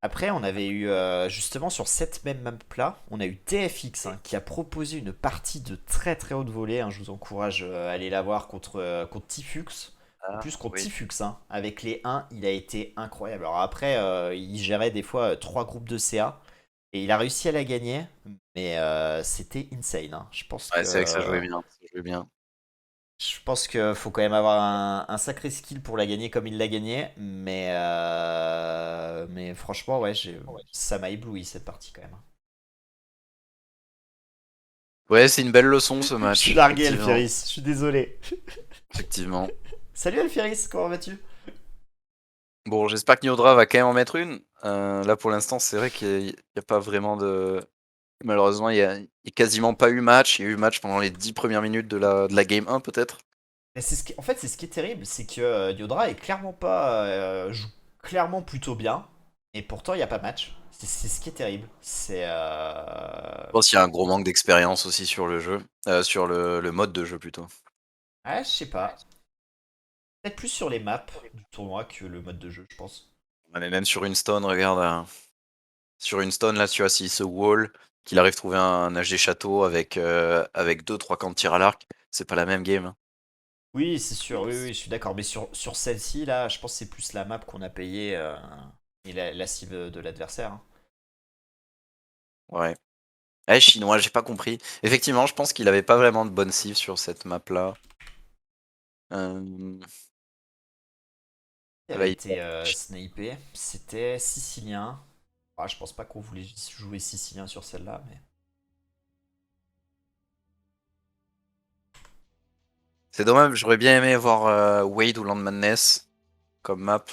Après, on avait eu, justement sur cette même map là, on a eu TFX hein, qui a proposé une partie de très très haute volée. Hein, je vous encourage à aller la voir contre Tifux. En Ah, plus, contre oui. Tifux, hein, avec les 1, il a été incroyable. Alors après, il gérait des fois 3 groupes de CA et il a réussi à la gagner, mais c'était insane. Hein. Ouais, c'est vrai que ça jouait bien. Ça jouait bien. Je pense qu'il faut quand même avoir un sacré skill pour la gagner comme il l'a gagné, mais franchement, ouais, ça m'a ébloui cette partie quand même. Ouais, c'est une belle leçon ce Je suis match, largué, effectivement. Alfiris, je suis désolé. Effectivement. Salut Alfiris, comment vas-tu? Bon, j'espère que Niodra va quand même en mettre une. Là, pour l'instant, c'est vrai qu'il n'y a pas vraiment de. Malheureusement, il y a quasiment pas eu match. Il y a eu match pendant les 10 premières minutes de la game 1, peut-être. Mais en fait, c'est ce qui est terrible, c'est que Yodra est clairement pas, joue clairement plutôt bien, et pourtant il n'y a pas match. C'est ce qui est terrible. Je pense qu'il y a un gros manque d'expérience aussi sur le jeu, sur le mode de jeu plutôt. Ah, je sais pas. Peut-être plus sur les maps du tournoi que le mode de jeu, je pense. Ouais, mais même sur une stone, regarde, sur une stone là, tu vois, s'il se wall, qu'il arrive à trouver un HD château avec 2-3 camps de tir à l'arc, c'est pas la même game. Hein. Oui, c'est sûr, oui, je suis d'accord. Mais sur celle-ci, là, je pense que c'est plus la map qu'on a payée et la cible de l'adversaire. Hein. Ouais. Chinois, j'ai pas compris. Effectivement, je pense qu'il avait pas vraiment de bonne cive sur cette map là. Il Là, avait été snipé. C'était sicilien. Ah, je pense pas qu'on voulait jouer sicilien sur celle-là, mais. c'est dommage, j'aurais bien aimé voir Wade ou Land Madness comme map.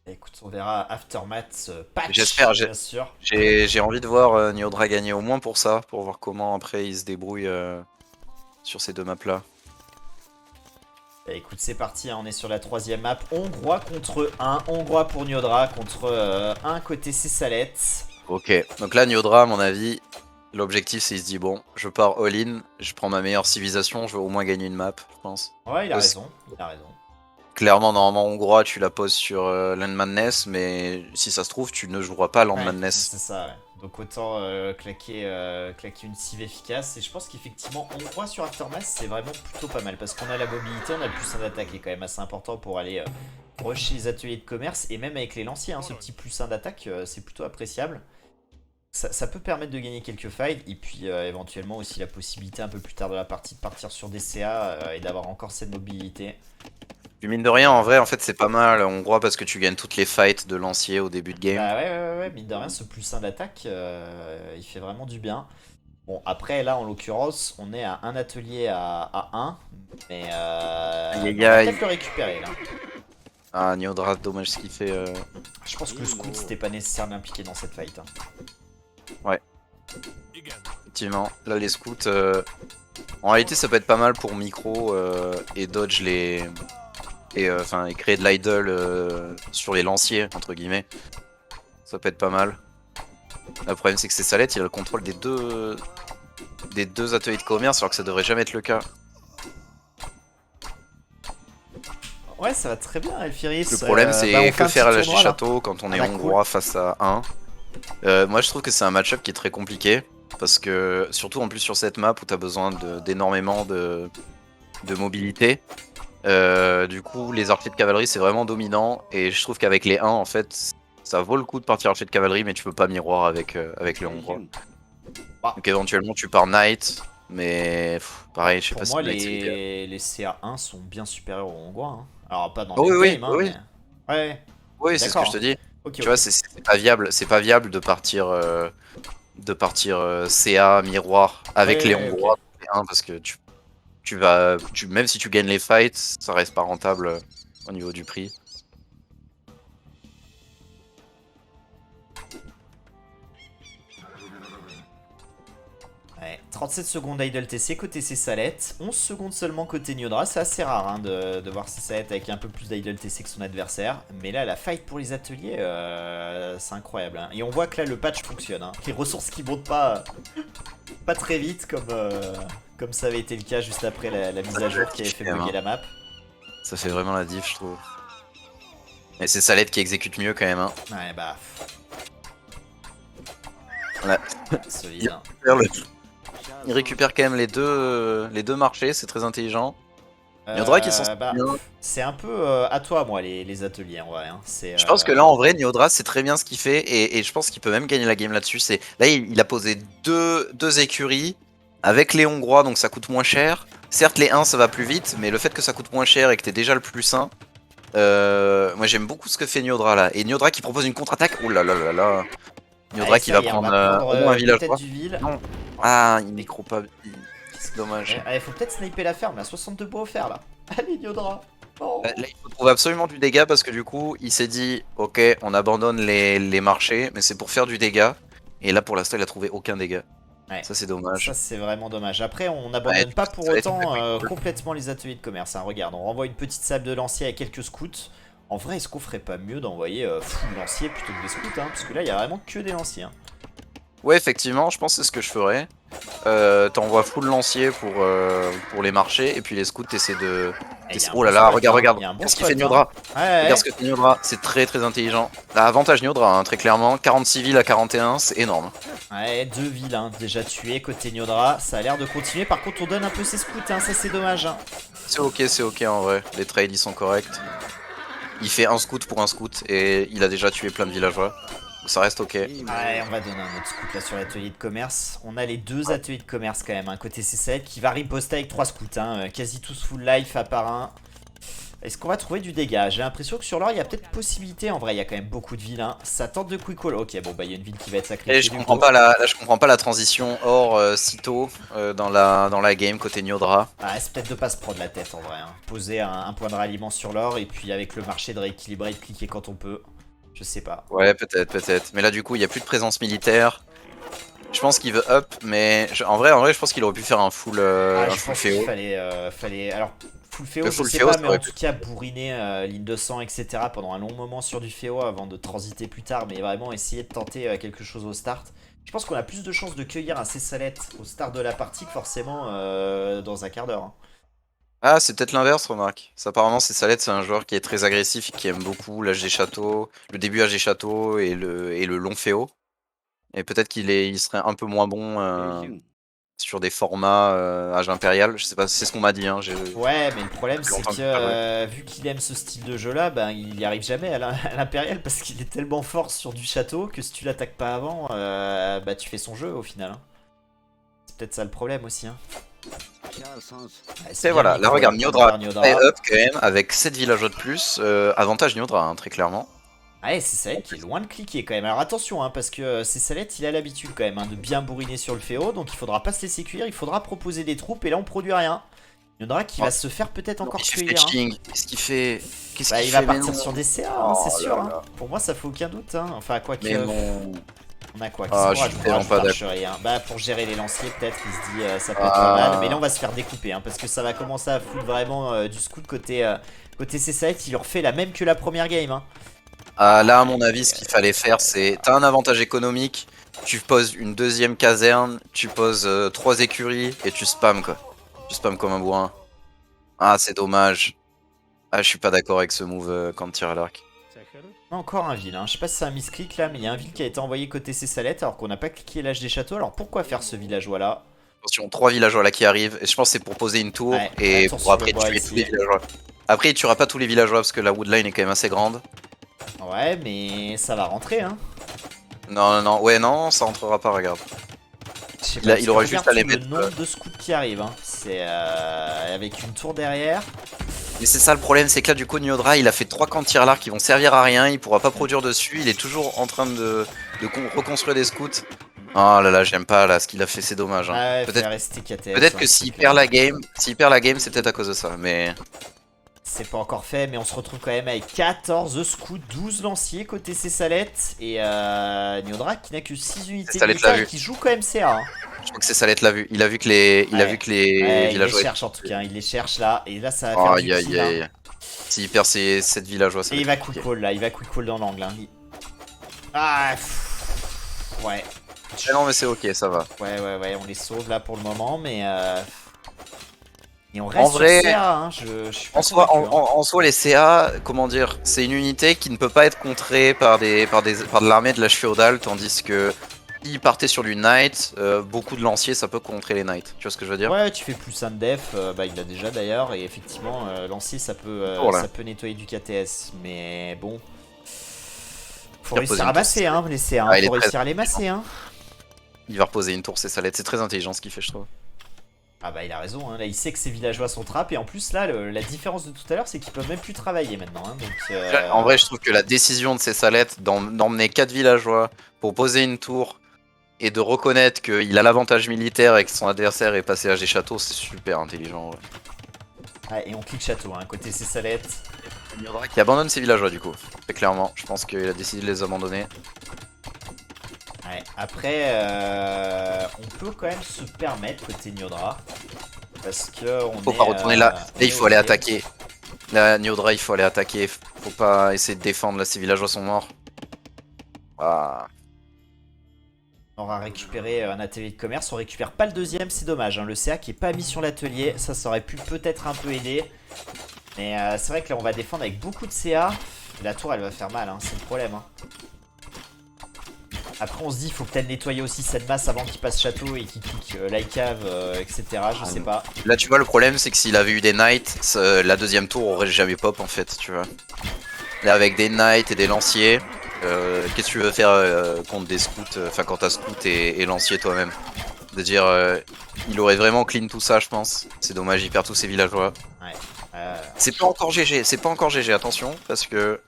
Écoute, on verra Aftermath patch, J'espère, bien sûr. j'ai envie de voir Niodra gagner au moins pour ça, pour voir comment après il se débrouille sur ces deux maps là. Écoute, c'est parti, hein, on est sur la troisième map. Hongrois contre 1. Hongrois pour Niodra contre un côté Cessalette. Ok, donc là Niodra à mon avis, l'objectif c'est il se dit bon, je pars all-in, je prends ma meilleure civilisation, je veux au moins gagner une map, je pense. Ouais, il a Aussi. raison, il a raison. Clairement, normalement hongrois tu la poses sur Land Madness, mais si ça se trouve tu ne joueras pas Land Ouais, Madness. c'est ça, ouais. Donc autant claquer une cive efficace. Et je pense qu'effectivement, Hongrois sur Aftermath, c'est vraiment plutôt pas mal. Parce qu'on a la mobilité, on a le plus 1 d'attaque qui est quand même assez important pour aller rusher les ateliers de commerce. Et même avec les lanciers, hein, ce petit plus 1 d'attaque, c'est plutôt appréciable. Ça peut permettre de gagner quelques fights. Et puis éventuellement aussi la possibilité un peu plus tard de la partie de partir sur des CA et d'avoir encore cette mobilité. Puis mine de rien, en vrai, en fait, c'est pas mal hongrois parce que tu gagnes toutes les fights de lancier au début de game. Bah ouais, mine de rien, ce plus 1 d'attaque, il fait vraiment du bien. Bon, après, là, en l'occurrence, on est à un atelier à 1, mais Aïe aïe on va aïe. peut-être le récupérer, là. Ah, Niodra, dommage ce qu'il fait. Je pense que le scout, c'était pas nécessaire d'impliquer dans cette fight. Hein. Ouais, effectivement. Là, les scouts, en réalité, ça peut être pas mal pour micro et dodge les. Et créer de l'idle sur les lanciers, entre guillemets. Ça peut être pas mal. Le problème, c'est que c'est Salette, il a le contrôle des deux ateliers de commerce, alors que ça devrait jamais être le cas. Ouais, ça va très bien, Elfiris. Le problème, c'est on fait que un faire à petit l'âge tournoi, là. château quand on est Ah bah, hongrois face à 1. Moi, je trouve que c'est un match-up qui est très compliqué. Parce que, surtout en plus sur cette map où tu as besoin d'énormément de mobilité. Du coup, les archers de cavalerie, c'est vraiment dominant. Et je trouve qu'avec les 1, en fait, ça vaut le coup de partir archer de cavalerie, mais tu peux pas miroir avec les hongrois. Bah. Donc éventuellement, tu pars knight. Mais pareil, je sais Pour pas si moi, knight c'est l'idéal. les CA1 sont bien supérieurs aux Hongrois. Hein. Alors, pas dans Oh, le oui, game, oui, hein, oui. mais. Ouais, Oui, c'est ce que d'accord. je te dis. Ok, Tu vois, ok. c'est pas viable de partir CA miroir avec les Ouais, ok. hongrois les 1 parce que même si tu gagnes les fights, ça reste pas rentable au niveau du prix. Ouais, 37 secondes Idle TC côté Cessalette, 11 secondes seulement côté Niodra, c'est assez rare hein, de voir Cessalette avec un peu plus d'Idle TC que son adversaire. Mais là, la fight pour les ateliers, c'est incroyable. Hein. Et on voit que là, le patch fonctionne. Hein. Les ressources qui montent pas très vite comme ça avait été le cas juste après la mise à jour qui avait fait bugger la map. Ça fait vraiment la diff, je trouve. Mais c'est Salette qui exécute mieux quand même. Hein. Ouais, bah... Ouais. Solide. Hein. Il récupère quand même les deux marchés, c'est très intelligent. Niodra qui est censé Bah, bien. c'est un peu à toi, moi, les ateliers, en vrai. Hein. Je pense que là, en vrai, Niodra, c'est très bien ce qu'il fait. Et je pense qu'il peut même gagner la game là-dessus. Là, il a posé deux écuries avec les Hongrois, donc ça coûte moins cher. Certes, les 1, ça va plus vite, mais le fait que ça coûte moins cher et que t'es déjà le plus 1, moi j'aime beaucoup ce que fait Niodra là. Et Niodra qui propose une contre-attaque. Oh là là là là. Niodra Allez, qui ça va y est, on prendre, va prendre au moins un peut-être villageois. du ville. Non. Ah, il micro pas. C'est dommage. Allez, faut peut-être sniper la ferme, il y a 62 points offerts là. Allez, Niodra. Oh. Là, il faut trouver absolument du dégât parce que du coup, il s'est dit ok, on abandonne les marchés, mais c'est pour faire du dégât. Et là, pour l'instant, il a trouvé aucun dégât. Ouais. Ça, c'est dommage. Ça, c'est vraiment dommage. Après, on Ouais, n'abandonne pas pour ça va être autant très cool. complètement les ateliers de commerce. Hein. Regarde, on renvoie une petite sable de lancier avec quelques scouts. En vrai, est-ce qu'on ferait pas mieux d'envoyer full lancier plutôt que des scouts hein, parce que là, il y a vraiment que des lanciers. Hein. Ouais, effectivement, je pense que c'est ce que je ferais. T'envoies full lancier pour les marchés, et puis les scouts, t'essaies de. Eh, y a un Oh là bon là, spot, regarde, hein. regarde. Y a un bon Regarde ce qu'il fait spot, hein. Niodra. Ouais, Regarde ce que fait Niodra, c'est très très intelligent. Là, avantage Niodra, hein, très clairement. 46 villes à 41, c'est énorme. Ouais, 2 villes hein, déjà tuées côté Niodra. Ça a l'air de continuer. Par contre, on donne un peu ses scouts, hein. Ça c'est dommage. Hein. C'est ok en vrai. Les trades ils sont corrects. Il fait un scout pour un scout, et il a déjà tué plein de villageois. Donc ça reste ok. Ouais, on va donner un autre scout là sur l'atelier de commerce. On a les deux ateliers de commerce quand même. Un côté C7 qui va riposter avec 3 scouts. Hein. Quasi tous full life à part un. Est-ce qu'on va trouver du dégât? J'ai l'impression que sur l'or, il y a peut-être possibilité. En vrai, il y a quand même beaucoup de villes. Hein. Ça tente de quick call. Ok, bon, bah, il y a une ville qui va être sacrifiée. Et je comprends pas je comprends pas la transition hors sitôt dans la game côté Niodra. Ah, c'est peut-être de pas se prendre la tête en vrai. Hein. Poser un point de ralliement sur l'or et puis avec le marché de rééquilibrer et de cliquer quand on peut. Je sais pas. Ouais, peut-être. Mais là, du coup, il n'y a plus de présence militaire. Je pense qu'il veut up, mais en vrai, je pense qu'il aurait pu faire un full, Je pense qu'il féo. fallait. Alors, full féo, Le je full sais féo, pas, ça mais aurait en tout cas, bourriner ligne de sang, etc. pendant un long moment sur du féo avant de transiter plus tard, mais vraiment essayer de tenter quelque chose au start. Je pense qu'on a plus de chances de cueillir un Cessalette au start de la partie que forcément dans un quart d'heure. Hein. Ah, c'est peut-être l'inverse, remarque. Ça, apparemment, c'est Salette, c'est un joueur qui est très agressif et qui aime beaucoup l'âge des châteaux, le début âge des châteaux et le long féo. Et peut-être il serait un peu moins bon sur des formats âge impérial. Je sais pas, c'est ce qu'on m'a dit. Hein. Ouais, mais le problème c'est longtemps que que j'ai pas joué. vu qu'il aime ce style de jeu là, ben il y arrive jamais à l'impérial parce qu'il est tellement fort sur du château que si tu l'attaques pas avant, bah tu fais son jeu au final. Hein. C'est peut-être ça le problème aussi. Hein. Ouais, C'est bien voilà, mis là pour regarde, pour Niodra Niodra. est up quand même avec 7 villageois de plus. Avantage Niodra, hein, très clairement. Ouais, c'est Salette qui est loin de cliquer quand même. Alors attention, hein, parce que c'est Salette, il a l'habitude quand même hein, de bien bourriner sur le Féo, donc il faudra pas se laisser cuire, il faudra proposer des troupes, et là on produit rien. Niodra qui Oh, va se faire peut-être encore il fait cueillir. Hein. fetching. Qu'est-ce qu'il fait? Qu'est-ce Bah, qu'il il va fait? Mais partir non. sur des CA, hein, c'est Oh sûr. là Hein. là. Pour moi, ça fait aucun doute. Hein. Enfin, quoi que. Mais non. On a quoi? Qu'est-ce Ah, qu'on je suis rajoute? On tellement rajoute pas d'accord. l'archerie. Hein. Bah, pour gérer les lanciers, peut-être, il se dit ça peut être pas mal. Mais là, on va se faire découper. Hein, parce que ça va commencer à foutre vraiment du scout côté C7. Il leur fait la même que la première game. Hein. Là, à mon avis, ce qu'il fallait faire, c'est. T'as un avantage économique, tu poses une deuxième caserne, tu poses 3 écuries et tu spams quoi. Tu spams comme un bourrin. Ah, c'est dommage. Ah, je suis pas d'accord avec ce move quand tir à l'arc. On a encore un ville. Hein. Je sais pas si c'est un misclick là, mais il y a un ville qui a été envoyé côté C-Salette alors qu'on n'a pas cliqué l'âge des châteaux. Alors pourquoi faire ce villageois là? Attention, 3 villageois là qui arrivent. Et je pense que c'est pour poser une tour Ouais, et tour pour sur le après bois tuer ici. tous les villageois. Après, il tuera pas tous les villageois parce que la woodline est quand même assez grande. Ouais, mais ça va rentrer. Hein. Non, non, non, ouais, non, ça rentrera pas, regarde. Je sais Il a- pas, il aurait regarde juste à les tout le mettre, nombre de scouts qui arrivent. Hein. C'est avec une tour derrière. Mais c'est ça le problème, c'est que là, du coup, Niodra, il a fait 3 camps de tir à l'arc qui vont servir à rien, il pourra pas produire dessus, il est toujours en train de reconstruire des scouts. Oh là là, j'aime pas là, ce qu'il a fait, c'est dommage. Hein. Ouais, Peut-être faire rester KTS. peut-être hein, que c'est s'il clair. perd la game, c'est peut-être à cause de ça, mais... C'est pas encore fait, mais on se retrouve quand même avec 14 scouts, 12 lanciers côté C-Salette. Et Niodra qui n'a que 6 unités Salette militaires l'a et vu. qui joue quand même CA. Hein. Je crois que c'est Salette l'a vu, il a vu que les, il a Ouais. vu que les Ouais, il les villageois... cherche en tout cas, il les cherche là. Et là, ça va faire du Aïe kill. aïe Hein. aïe. S'il perd ses 7 villageois, ça Et il va va être quick compliqué. call là, il va quick call dans l'angle. Hein. Ah, ouais. Ah non mais c'est ok, ça va. Ouais, on les sauve là pour le moment, mais et on En reste vrai, sur CA, hein. Je suis pas En soi, convaincu, hein. en soi, les CA, comment dire, c'est une unité qui ne peut pas être contrée par de l'armée de l'âge féodal, tandis que s'ils partaient sur du knight, beaucoup de lanciers, ça peut contrer les knights. Tu vois ce que je veux dire? Ouais, tu fais plus un def, bah il l'a déjà d'ailleurs, et effectivement, lancer Voilà. ça peut nettoyer du KTS, mais bon. Faut Il a réussir posé à une masser, hein, les CA, hein. Ah, il est Faut très réussir à les masser, hein. Il va reposer une tour, c'est salette. C'est très intelligent ce qu'il fait, je trouve. Ah bah il a raison, hein. Là il sait que ses villageois sont trappes, et en plus là, la différence de tout à l'heure, c'est qu'ils peuvent même plus travailler maintenant, hein, donc... En vrai, je trouve que la décision de ces salettes d'emmener 4 villageois pour poser une tour et de reconnaître qu'il a l'avantage militaire et que son adversaire est passé à des châteaux, c'est super intelligent. Ouais. Ouais, et on clique château, hein, côté ces salettes. Niodra qui abandonne ses villageois du coup. Très clairement, je pense qu'il a décidé de les abandonner. Ouais, après, on peut quand même se permettre côté Niodra, parce que on Faut est... pas retourner là. on Là, est il faut aller OP. attaquer. Là, Niodra, il faut aller attaquer. Faut pas essayer de défendre. Là, ses villageois sont morts. Ah. On aura récupéré un atelier de commerce, on récupère pas le deuxième, c'est dommage. Hein. Le CA qui est pas mis sur l'atelier, ça aurait pu peut-être un peu aider. Mais c'est vrai que là on va défendre avec beaucoup de CA. La tour elle va faire mal, hein, c'est le problème. Hein. Après on se dit il faut peut-être nettoyer aussi cette masse avant qu'il passe château et qu'il clique l'ICAV, etc. Je sais pas. Là, tu vois, le problème, c'est que s'il avait eu des knights, la deuxième tour aurait jamais pop en fait, tu vois. Là, avec des knights et des lanciers, qu'est-ce que tu veux faire contre des scouts, enfin, quand t'as scout et lancier toi-même? De dire, il aurait vraiment clean tout ça, je pense. C'est dommage, il perd tous ses villageois. Ouais. C'est pas encore GG, c'est pas encore GG, attention, parce que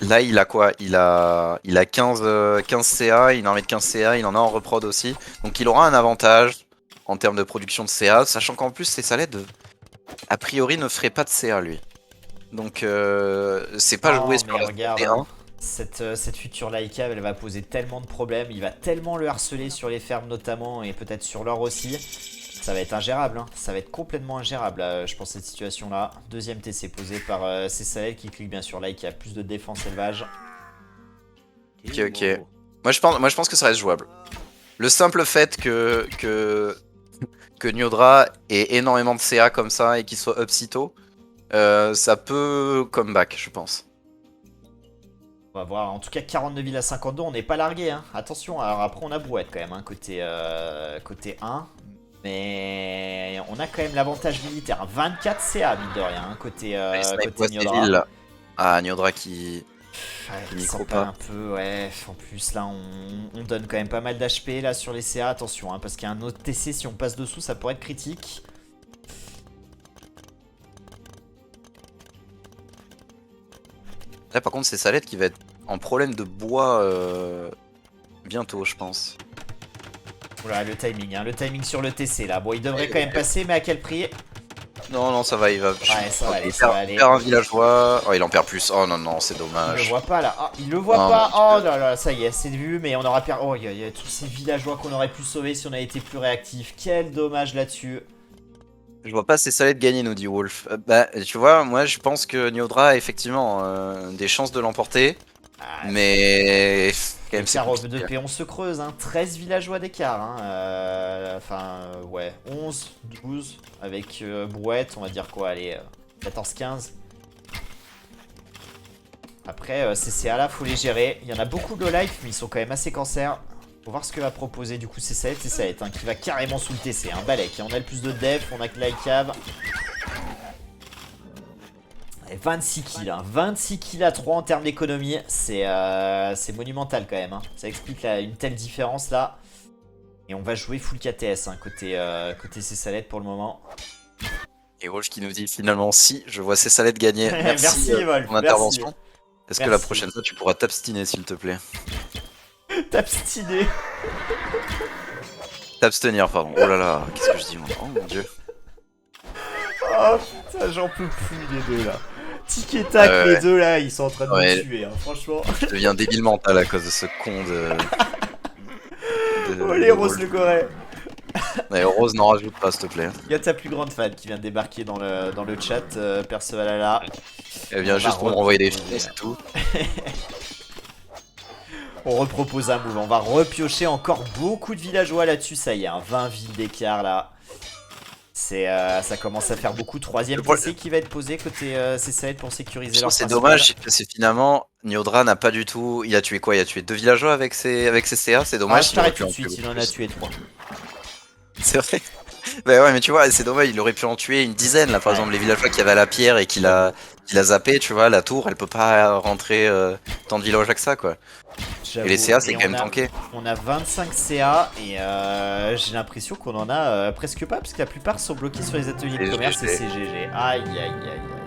là il a quoi? Il a 15, 15 CA, il en met 15 CA, il en a en reprod aussi. Donc il aura un avantage en termes de production de CA, sachant qu'en plus ses salets a priori ne ferait pas de CA lui. Donc c'est pas Non, joué sur mais la regarde, T1. hein, cette future Laika, elle va poser tellement de problèmes, il va tellement le harceler sur les fermes notamment, et peut-être sur l'or aussi. Ça va être ingérable, hein. Ça va être complètement ingérable, je pense, cette situation-là. Deuxième TC posé par CSAL qui clique bien sur like, qui a plus de défense élevage. Ok. Moi je pense que ça reste jouable. Le simple fait que Niodra ait énormément de CA comme ça et qu'il soit up si tôt, ça peut comeback, je pense. On va voir, en tout cas 42 villes à 52, on n'est pas largué, hein. Attention, alors après on a brouette quand même, hein, côté 1. Mais on a quand même l'avantage militaire, 24 CA mine de rien, hein, côté Niodra. Ah, Niodra qui... Ouais, Il il micro s'en pas. perd un peu, ouais. En plus, là, on donne quand même pas mal d'HP là sur les CA. Attention, hein, parce qu'il y a un autre TC. Si on passe dessous, ça pourrait être critique. Là, par contre, c'est Salette qui va être en problème de bois bientôt, je pense. Oula, le timing, hein, le timing sur le TC là. Bon, il devrait quand même passer, mais à quel prix? Non, non, ça va, il va. Ouais, ça va aller, il ça va perd, aller. il perd un villageois. Oh, il en perd plus. Oh non, non, c'est Il le dommage. voit pas là. Ah, il le voit Non, pas. mais Oh là là, ça y est, c'est vu, mais on aura perdu. Oh, il y a tous ces villageois qu'on aurait pu sauver si on avait été plus réactif. Quel dommage là-dessus. Je vois pas ces Salette gagner, nous dit Wolf. Bah, tu vois, moi je pense que Niodra a effectivement des chances de l'emporter. Ah, Mais. Quand même, c'est l'écart de compliqué. péon se creuse, hein. 13 villageois d'écart. Hein. Enfin, ouais, 11, 12. Avec Brouette, on va dire quoi, allez, 14-15. Après, CCA là, faut les gérer. Il y en a beaucoup de low life, mais ils sont quand même assez cancer. Faut voir ce que va proposer du coup CCA, hein, qui va carrément sous le TC. Un Balek. On a le plus de def, on a que l'Icav. 26 kills, hein. 26 kills à 3 en termes d'économie, c'est monumental quand même. Hein. Ça explique une telle différence là. Et on va jouer full KTS hein, côté Cessalette pour le moment. Et Wolf qui nous dit finalement si je vois ces Salette gagner. Merci, Wolf, pour mon intervention. Est-ce que la Merci. prochaine fois tu pourras t'abstiner s'il te plaît? T'abstiner. T'abstenir, pardon. Oh là là, qu'est-ce que je dis moi? Oh mon dieu. Oh putain, j'en peux plus les deux là. Tic et tac, les deux là, ils sont en train de me tuer, hein, franchement. Je deviens débile mental à cause de ce con de. Oh les Rose le Corée. Ouais, Rose n'en rajoute pas s'il te plaît. Il y a ta plus grande fan qui vient de débarquer dans le chat, Percevalala. Elle vient juste pour me renvoyer des films, c'est tout. On repropose un move, on va repiocher encore beaucoup de villageois là-dessus, ça y est, hein, 20 villes d'écart là. Ça commence à faire beaucoup. Troisième TC qui va être posé côté CCA pour sécuriser leur c'est dommage, parce que finalement, Niodra n'a pas du tout. Il a tué quoi? Il a tué 2 villageois avec ses CA, c'est dommage. Ah, je t'arrête tout de suite, il en a tué 3. C'est vrai. Bah ouais, mais tu vois, c'est dommage, il aurait pu en tuer une dizaine là, par exemple, les villageois qui avaient à la pierre et qu'il a zappé, tu vois, la tour, elle peut pas rentrer tant de villageois que ça quoi. Et les CA, c'est quand même tanké. On a 25 CA et j'ai l'impression qu'on en a presque pas parce que la plupart sont bloqués sur les ateliers de commerce et c'est GG. Aïe aïe aïe aïe.